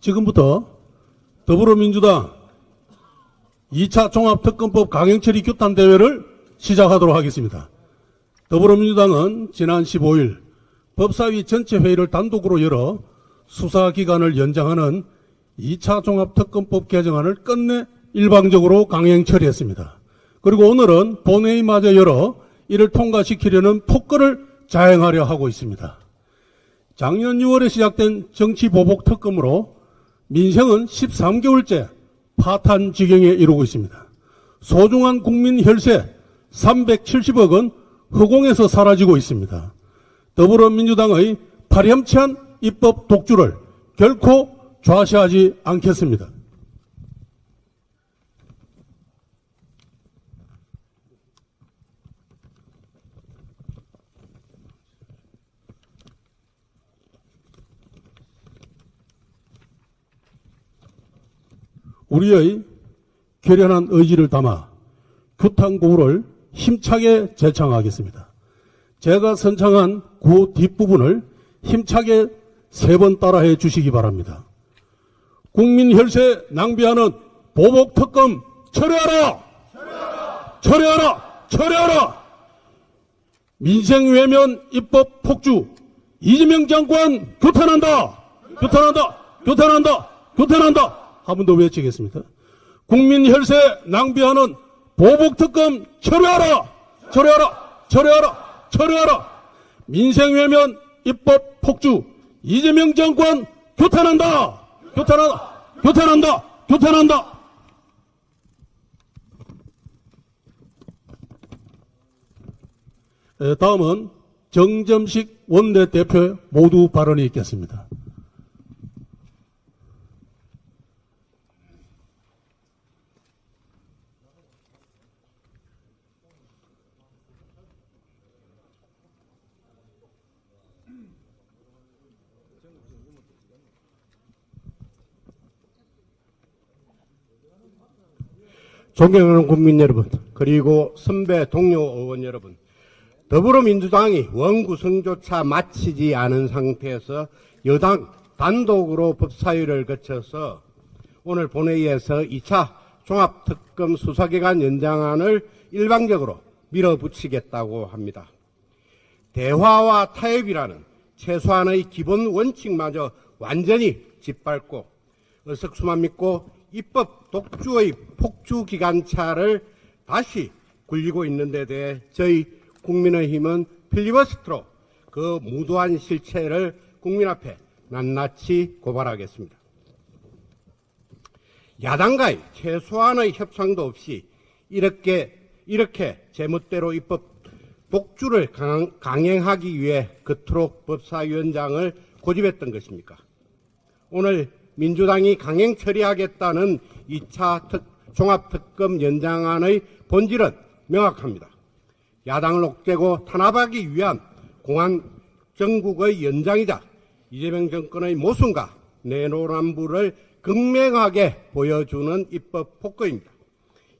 지금부터 더불어민주당 2차 종합특검법 강행처리 규탄대회를 시작하도록 하겠습니다. 더불어민주당은 지난 15일 법사위 전체 회의를 단독으로 열어 수사기간을 연장하는 2차 종합특검법 개정안을 끝내 일방적으로 강행 처리했습니다. 그리고 오늘은 본회의마저 열어 이를 통과시키려는 폭거를 자행하려 하고 있습니다. 작년 6월에 시작된 정치보복특검으로 민생은 13개월째 파탄 지경에 이르고 있습니다. 소중한 국민 혈세 370억 원 허공에서 사라지고 있습니다. 더불어민주당의 파렴치한 입법 독주를 결코 좌시하지 않겠습니다. 우리의 결연한 의지를 담아 규탄구호를 힘차게 제창하겠습니다. 제가 선창한 구호 뒷부분을 힘차게 3번 따라해 주시기 바랍니다. 국민 혈세 낭비하는 보복특검 철회하라! 철회하라! 철회하라! 민생 외면 입법 폭주 이재명 장관 규탄한다! 규탄한다! 규탄한다! 규탄한다! 한 번 더 외치겠습니다. 국민 혈세 낭비하는 보복특검 철회하라! 철회하라! 철회하라! 철회하라! 민생 외면 입법 폭주 이재명 장관 규탄한다! 규탄한다! 규탄한다! 규탄한다! 다음은 정점식 원내대표 모두 발언이 있겠습니다. 존경하는 국민 여러분, 그리고 선배 동료 의원 여러분, 더불어민주당이 원구성조차 마치지 않은 상태에서 여당 단독으로 법사위를 거쳐서 오늘 본회의에서 2차 종합특검 수사기간 연장안을 일방적으로 밀어붙이겠다고 합니다. 대화와 타협이라는 최소한의 기본 원칙마저 완전히 짓밟고 의석수만 믿고 입법 독주의 폭주기관차를 다시 굴리고 있는 데 대해 저희 국민의힘은 필리버스터로 그 무도한 실체를 국민 앞에 낱낱이 고발하겠습니다. 야당과의 최소한의 협상도 없이 이렇게 제멋대로 입법 독주를 강행하기 위해 그토록 법사위원장을 고집했던 것입니까? 오늘 민주당이 강행 처리하겠다는 2차 종합특검 연장안의 본질은 명확합니다. 야당을 옥죄고 탄압하기 위한 공안 정국의 연장이자 이재명 정권의 모순과 내로남불을 극명하게 보여주는 입법 폭거입니다.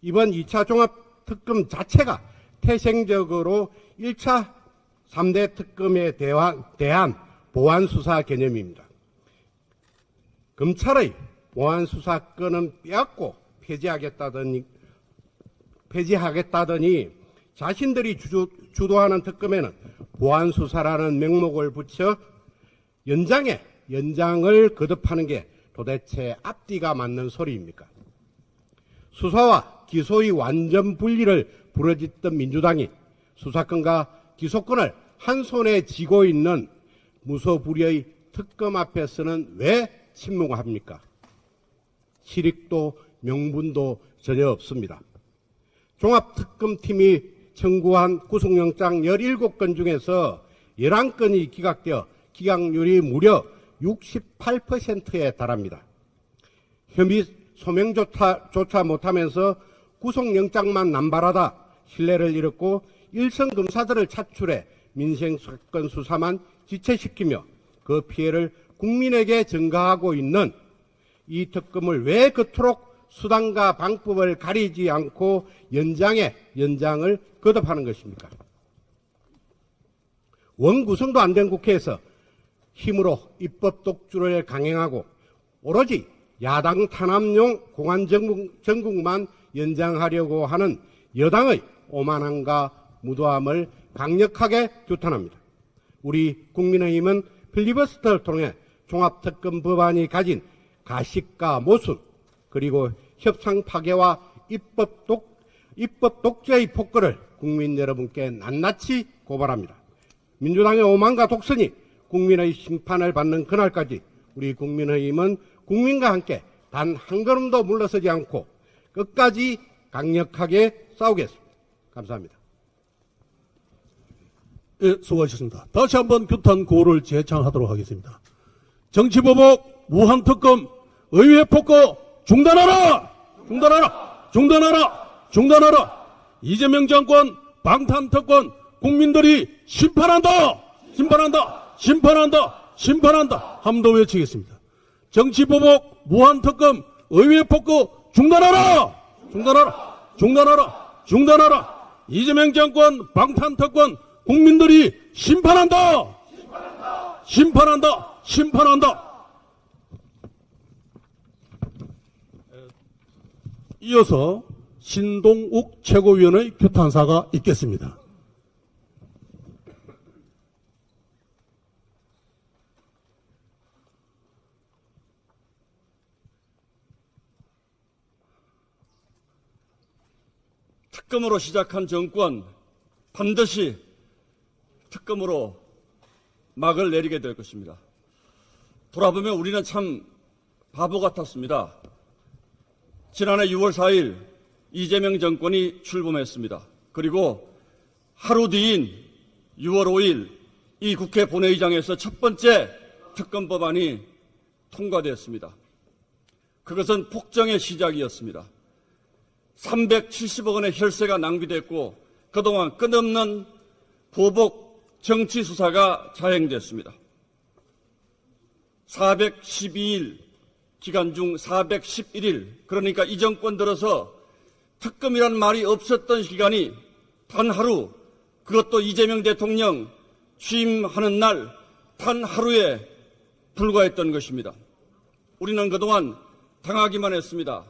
이번 2차 종합특검 자체가 태생적으로 1차 3대 특검에 대한 보완수사 개념입니다. 검찰의 보안수사권은 빼앗고 폐지하겠다더니 자신들이 주도하는 특검에는 보안수사라는 명목을 붙여 연장을 거듭하는 게 도대체 앞뒤가 맞는 소리입니까? 수사와 기소의 완전 분리를 부르짖던 민주당이 수사권과 기소권을 한 손에 쥐고 있는 무소불위의 특검 앞에서는 왜 침묵합니까? 실익도 명분도 전혀 없습니다. 종합특검팀이 청구한 구속영장 17건 중에서 11건이 기각되어 기각률이 무려 68%에 달합니다. 혐의 소명조차 못하면서 구속영장만 남발하다 신뢰를 잃었고 일선 검사들을 차출해 민생사건 수사만 지체시키며 그 피해를 국민에게 전가하고 있는 이 특검을 왜 그토록 수단과 방법을 가리지 않고 연장을 거듭하는 것입니까? 원구성도 안 된 국회에서 힘으로 입법 독주를 강행하고 오로지 야당 탄압용 공안 정국만 연장하려고 하는 여당의 오만함과 무도함을 강력하게 규탄합니다. 우리 국민의힘은 필리버스터를 통해 종합특검 법안이 가진 가식과 모순, 그리고 협상 파괴와 입법 독재의 폭거를 국민 여러분께 낱낱이 고발합니다. 민주당의 오만과 독선이 국민의 심판을 받는 그날까지 우리 국민의힘은 국민과 함께 단 한 걸음도 물러서지 않고 끝까지 강력하게 싸우겠습니다. 감사합니다. 예, 수고하셨습니다. 다시 한번 규탄 구호를 재창하도록 하겠습니다. 정치보복, 무한특검, 의회 폭거 중단하라! 중단하라! 중단하라! 중단하라! 이재명 정권, 방탄특권, 국민들이 심판한다! 심판한다! 심판한다! 심판한다! 함도 외치겠습니다. 정치보복, 무한특검, 의회 폭거 중단하라! 중단하라! 중단하라! 중단하라! 이재명 정권, 방탄특권, 국민들이 심판한다! 심판한다! 심판한다! 심판한다! 이어서 신동욱 최고위원의 규탄사가 있겠습니다. 특검으로 시작한 정권 반드시 특검으로 막을 내리게 될 것입니다. 돌아보면 우리는 참 바보 같았습니다. 지난해 6월 4일 이재명 정권이 출범했습니다. 그리고 하루 뒤인 6월 5일 이 국회 본회의장에서 첫 번째 특검 법안이 통과되었습니다. 그것은 폭정의 시작이었습니다. 370억 원의 혈세가 낭비됐고 그동안 끝없는 보복 정치 수사가 자행됐습니다. 412일 기간 중 411일, 그러니까 이 정권 들어서 특검이란 말이 없었던 기간이 단 하루, 그것도 이재명 대통령 취임하는 날 단 하루에 불과했던 것입니다. 우리는 그동안 당하기만 했습니다.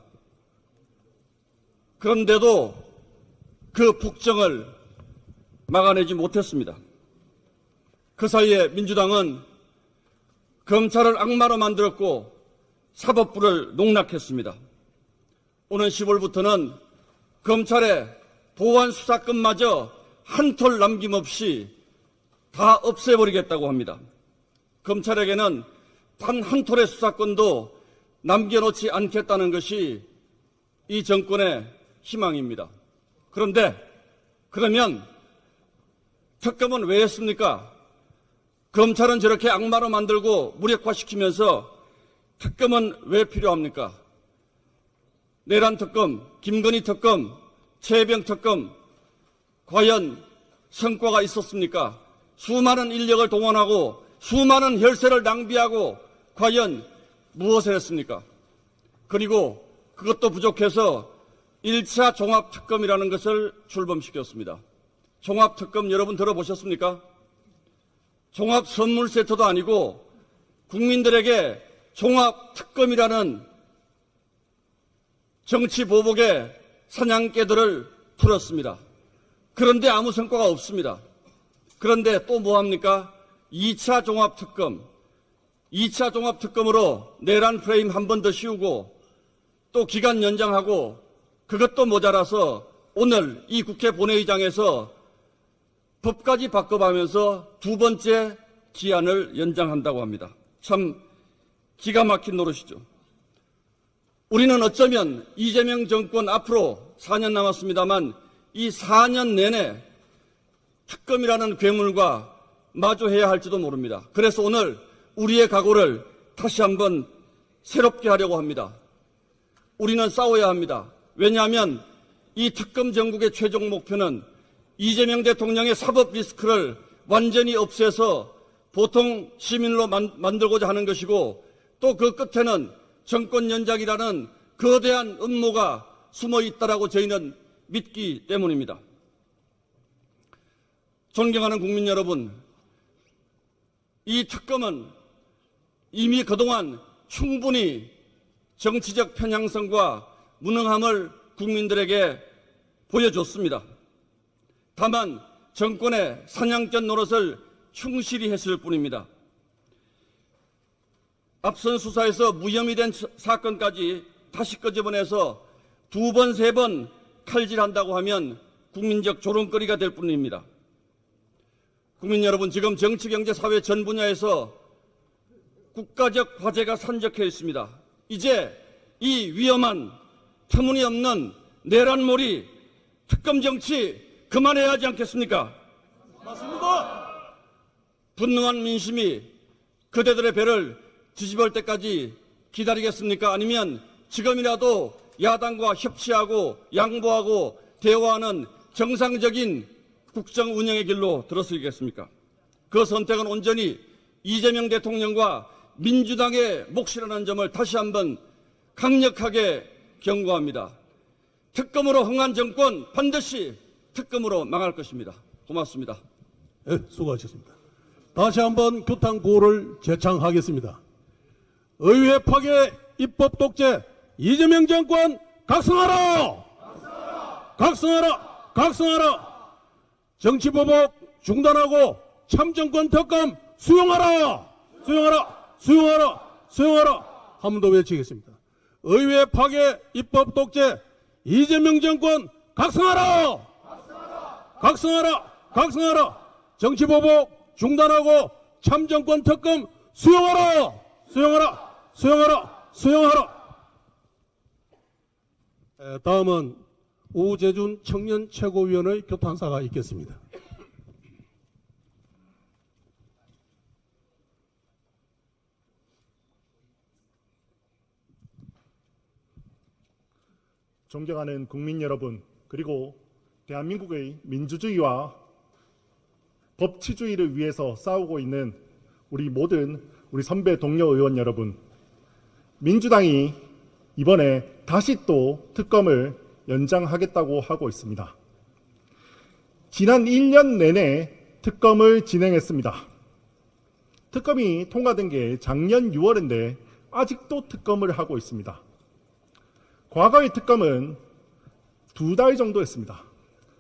그런데도 그 폭정을 막아내지 못했습니다. 그 사이에 민주당은 검찰을 악마로 만들었고 사법부를 농락했습니다. 오는 10월부터는 검찰의 보안 수사권마저 한 톨 남김없이 다 없애버리겠다고 합니다. 검찰에게는 단 한 톨의 수사권도 남겨놓지 않겠다는 것이 이 정권의 희망입니다. 그런데 그러면 특검은 왜 했습니까? 검찰은 저렇게 악마로 만들고 무력화시키면서 특검은 왜 필요합니까? 내란 특검, 김건희 특검, 최병 특검, 과연 성과가 있었습니까? 수많은 인력을 동원하고 수많은 혈세를 낭비하고 과연 무엇을 했습니까? 그리고 그것도 부족해서 1차 종합특검이라는 것을 출범시켰습니다. 종합특검 여러분 들어보셨습니까? 종합선물세트도 아니고 국민들에게 종합특검이라는 정치보복의 사냥개들을 풀었습니다. 그런데 아무 성과가 없습니다. 그런데 또 뭐합니까? 2차 종합특검. 2차 종합특검으로 내란 프레임 한 번 더 씌우고 또 기간 연장하고 그것도 모자라서 오늘 이 국회 본회의장에서 법까지 바꿔가면서 두 번째 기한을 연장한다고 합니다. 참 기가 막힌 노릇이죠. 우리는 어쩌면 이재명 정권 앞으로 4년 남았습니다만 이 4년 내내 특검이라는 괴물과 마주해야 할지도 모릅니다. 그래서 오늘 우리의 각오를 다시 한번 새롭게 하려고 합니다. 우리는 싸워야 합니다. 왜냐하면 이 특검 정국의 최종 목표는 이재명 대통령의 사법 리스크를 완전히 없애서 보통 시민으로 만들고자 하는 것이고 또 그 끝에는 정권 연장이라는 거대한 음모가 숨어 있다라고 저희는 믿기 때문입니다. 존경하는 국민 여러분, 이 특검은 이미 그동안 충분히 정치적 편향성과 무능함을 국민들에게 보여줬습니다. 다만 정권의 사냥전 노릇을 충실히 했을 뿐입니다. 앞선 수사에서 무혐의 된 사건까지 다시 끄집어내서 2번, 3번 칼질한다고 하면 국민적 조롱거리가 될 뿐입니다. 국민 여러분, 지금 정치, 경제, 사회 전 분야에서 국가적 화제가 산적해 있습니다. 이제 이 위험한 터무니없는 내란몰이 특검 정치 그만해야 하지 않겠습니까? 맞습니다. 분노한 민심이 그대들의 배를 뒤집을 때까지 기다리겠습니까? 아니면 지금이라도 야당과 협치하고 양보하고 대화하는 정상적인 국정 운영의 길로 들어서겠습니까? 그 선택은 온전히 이재명 대통령과 민주당의 몫이라는 점을 다시 한번 강력하게 경고합니다. 특검으로 흥한 정권 반드시 특검으로 망할 것입니다. 고맙습니다. 네, 수고하셨습니다. 다시 한번 규탄 구호를 재창하겠습니다. 의회 파괴, 입법 독재, 이재명 정권 각성하라! 각성하라! 각성하라! 정치 보복 중단하고 참정권 특검 수용하라! 수용하라! 수용하라! 수용하라! 한 번 더 외치겠습니다. 의회 파괴, 입법 독재, 이재명 정권 각성하라! 각성하라! 각성하라! 정치 보복 중단하고 참정권 특검 수용하라! 수용하라! 수용하라! 수용하라! 다음은 우재준 청년 최고위원의 교탄사가 있겠습니다. 존경하는 국민 여러분, 그리고 대한민국의 민주주의와 법치주의를 위해서 싸우고 있는 우리 모든 우리 선배 동료 의원 여러분, 민주당이 이번에 다시 또 특검을 연장하겠다고 하고 있습니다. 지난 1년 내내 특검을 진행했습니다. 특검이 통과된 게 작년 6월인데 아직도 특검을 하고 있습니다. 과거의 특검은 2달 정도 했습니다.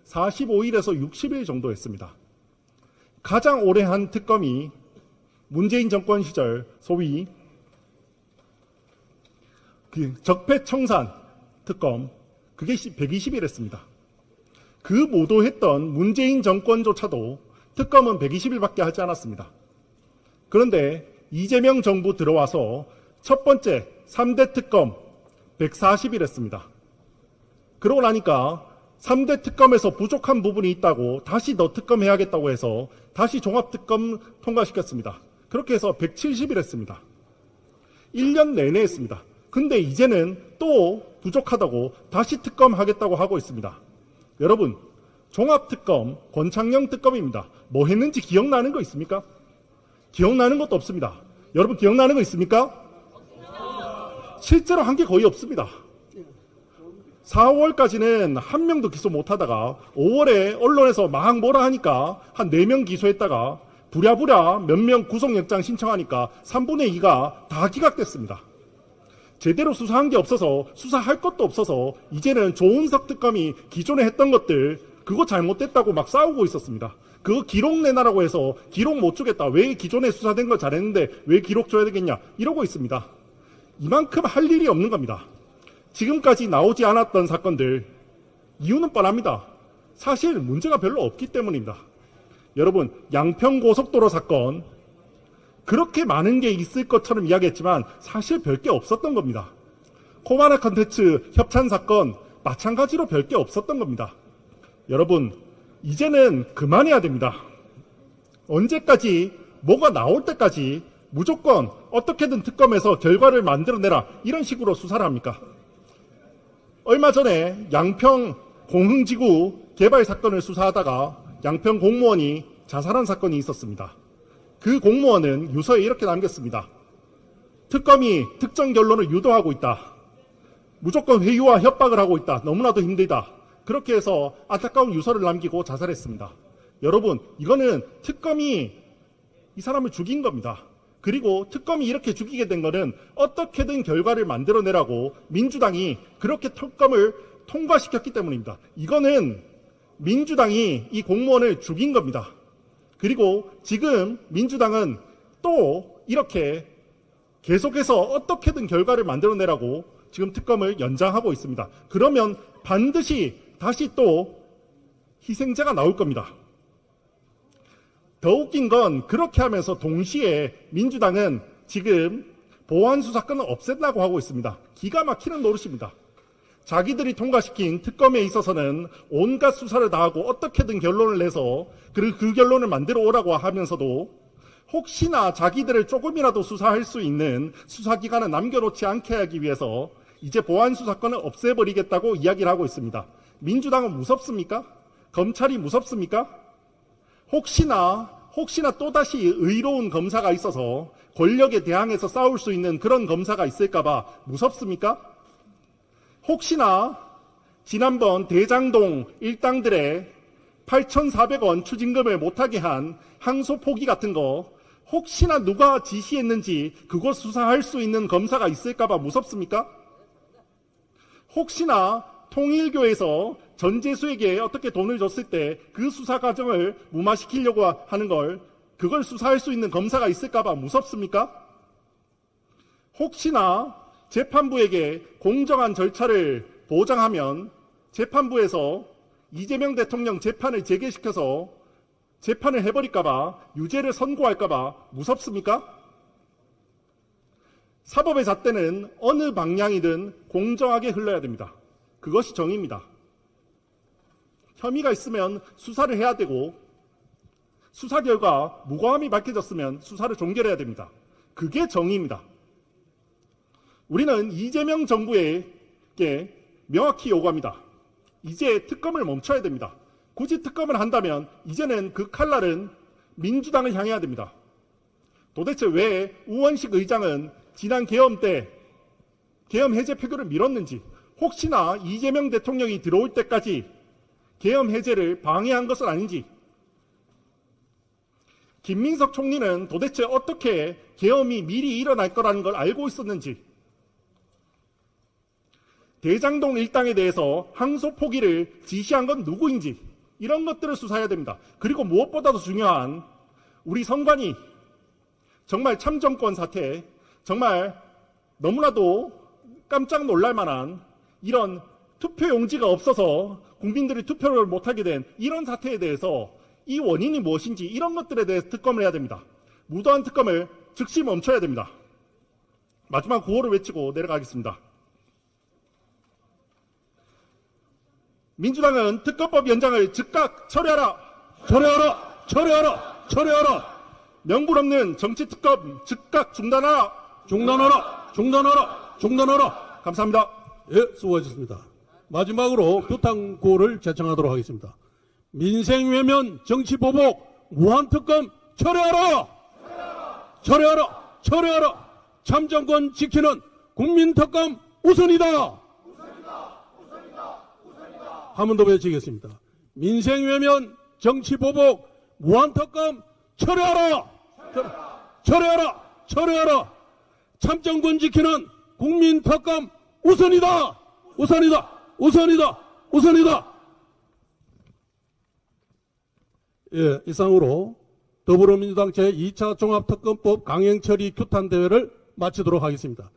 45일에서 60일 정도 했습니다. 가장 오래 한 특검이 문재인 정권 시절 소위 적폐청산 특검, 그게 120일 했습니다. 그 모도했던 문재인 정권조차도 특검은 120일밖에 하지 않았습니다. 그런데 이재명 정부 들어와서 첫 번째 3대 특검 140일 했습니다. 그러고 나니까 3대 특검에서 부족한 부분이 있다고 다시 더 특검해야겠다고 해서 다시 종합특검 통과시켰습니다. 그렇게 해서 170일 했습니다. 1년 내내 했습니다. 근데 이제는 또 부족하다고 다시 특검하겠다고 하고 있습니다. 여러분, 종합특검, 권창용 특검입니다. 뭐 했는지 기억나는 거 있습니까? 기억나는 것도 없습니다. 여러분 기억나는 거 있습니까? 실제로 한 게 거의 없습니다. 4월까지는 한 명도 기소 못하다가 5월에 언론에서 막 뭐라 하니까 한 4명 기소했다가 부랴부랴 몇 명 구속영장 신청하니까 3분의 2가 다 기각됐습니다. 제대로 수사한 게 없어서 수사할 것도 없어서 이제는 조은석 특검이 기존에 했던 것들 그거 잘못됐다고 막 싸우고 있었습니다. 그거 기록 내놔라고 해서 기록 못 주겠다. 왜 기존에 수사된 걸 잘했는데 왜 기록 줘야 되겠냐 이러고 있습니다. 이만큼 할 일이 없는 겁니다. 지금까지 나오지 않았던 사건들 이유는 뻔합니다. 사실 문제가 별로 없기 때문입니다. 여러분, 양평고속도로 사건 그렇게 많은 게 있을 것처럼 이야기했지만 사실 별 게 없었던 겁니다. 코바나 컨텐츠 협찬 사건 마찬가지로 별 게 없었던 겁니다. 여러분, 이제는 그만해야 됩니다. 언제까지 뭐가 나올 때까지 무조건 어떻게든 특검에서 결과를 만들어내라 이런 식으로 수사를 합니까? 얼마 전에 양평 공흥지구 개발 사건을 수사하다가 양평 공무원이 자살한 사건이 있었습니다. 그 공무원은 유서에 이렇게 남겼습니다. 특검이 특정 결론을 유도하고 있다. 무조건 회유와 협박을 하고 있다. 너무나도 힘들다. 그렇게 해서 안타까운 유서를 남기고 자살했습니다. 여러분, 이거는 특검이 이 사람을 죽인 겁니다. 그리고 특검이 이렇게 죽이게 된 거는 어떻게든 결과를 만들어내라고 민주당이 그렇게 특검을 통과시켰기 때문입니다. 이거는 민주당이 이 공무원을 죽인 겁니다. 그리고 지금 민주당은 또 이렇게 계속해서 어떻게든 결과를 만들어내라고 지금 특검을 연장하고 있습니다. 그러면 반드시 다시 또 희생자가 나올 겁니다. 더 웃긴 건 그렇게 하면서 동시에 민주당은 지금 보안수사권을 없앤다고 하고 있습니다. 기가 막히는 노릇입니다. 자기들이 통과시킨 특검에 있어서는 온갖 수사를 다 하고 어떻게든 결론을 내서 그리고 그 결론을 만들어 오라고 하면서도 혹시나 자기들을 조금이라도 수사할 수 있는 수사기관을 남겨놓지 않게 하기 위해서 이제 보안수사권을 없애버리겠다고 이야기를 하고 있습니다. 민주당은 무섭습니까? 검찰이 무섭습니까? 혹시나 또다시 의로운 검사가 있어서 권력에 대항해서 싸울 수 있는 그런 검사가 있을까봐 무섭습니까? 혹시나 지난번 대장동 일당들의 8,400원 추징금을 못하게 한 항소 포기 같은 거 혹시나 누가 지시했는지 그거 수사할 수 있는 검사가 있을까봐 무섭습니까? 혹시나 통일교에서 전재수에게 어떻게 돈을 줬을 때 그 수사 과정을 무마시키려고 하는 걸 그걸 수사할 수 있는 검사가 있을까봐 무섭습니까? 혹시나 재판부에게 공정한 절차를 보장하면 재판부에서 이재명 대통령 재판을 재개시켜서 재판을 해버릴까봐 유죄를 선고할까봐 무섭습니까? 사법의 잣대는 어느 방향이든 공정하게 흘러야 됩니다. 그것이 정의입니다. 혐의가 있으면 수사를 해야 되고 수사 결과 무고함이 밝혀졌으면 수사를 종결해야 됩니다. 그게 정의입니다. 우리는 이재명 정부에게 명확히 요구합니다. 이제 특검을 멈춰야 됩니다. 굳이 특검을 한다면 이제는 그 칼날은 민주당을 향해야 됩니다. 도대체 왜 우원식 의장은 지난 계엄 때 계엄 해제 표결을 미뤘는지, 혹시나 이재명 대통령이 들어올 때까지 계엄 해제를 방해한 것은 아닌지, 김민석 총리는 도대체 어떻게 계엄이 미리 일어날 거라는 걸 알고 있었는지, 대장동 일당에 대해서 항소 포기를 지시한 건 누구인지, 이런 것들을 수사해야 됩니다. 그리고 무엇보다도 중요한 우리 선관위 정말 참정권 사태, 정말 너무나도 깜짝 놀랄 만한 이런 투표용지가 없어서 국민들이 투표를 못하게 된 이런 사태에 대해서 이 원인이 무엇인지 이런 것들에 대해서 특검을 해야 됩니다. 무도한 특검을 즉시 멈춰야 됩니다. 마지막 구호를 외치고 내려가겠습니다. 민주당은 특검법 연장을 즉각 철회하라! 철회하라! 철회하라! 철회하라! 명분 없는 정치특검 즉각 중단하라! 중단하라! 중단하라! 중단하라! 감사합니다. 예, 수고하셨습니다. 마지막으로 규탄구호를 제청하도록 하겠습니다. 민생외면 정치보복 무한특검 철회하라! 철회하라! 철회하라! 참정권 지키는 국민특검 우선이다! 한 번 더 외치겠습니다. 민생외면 정치보복 무한특검 철회하라! 철회하라! 철회하라! 참정권 지키는 국민특검 우선이다! 우선이다! 우선이다! 우선이다! 예, 이상으로 더불어민주당 제2차 종합특검법 강행처리 규탄대회를 마치도록 하겠습니다.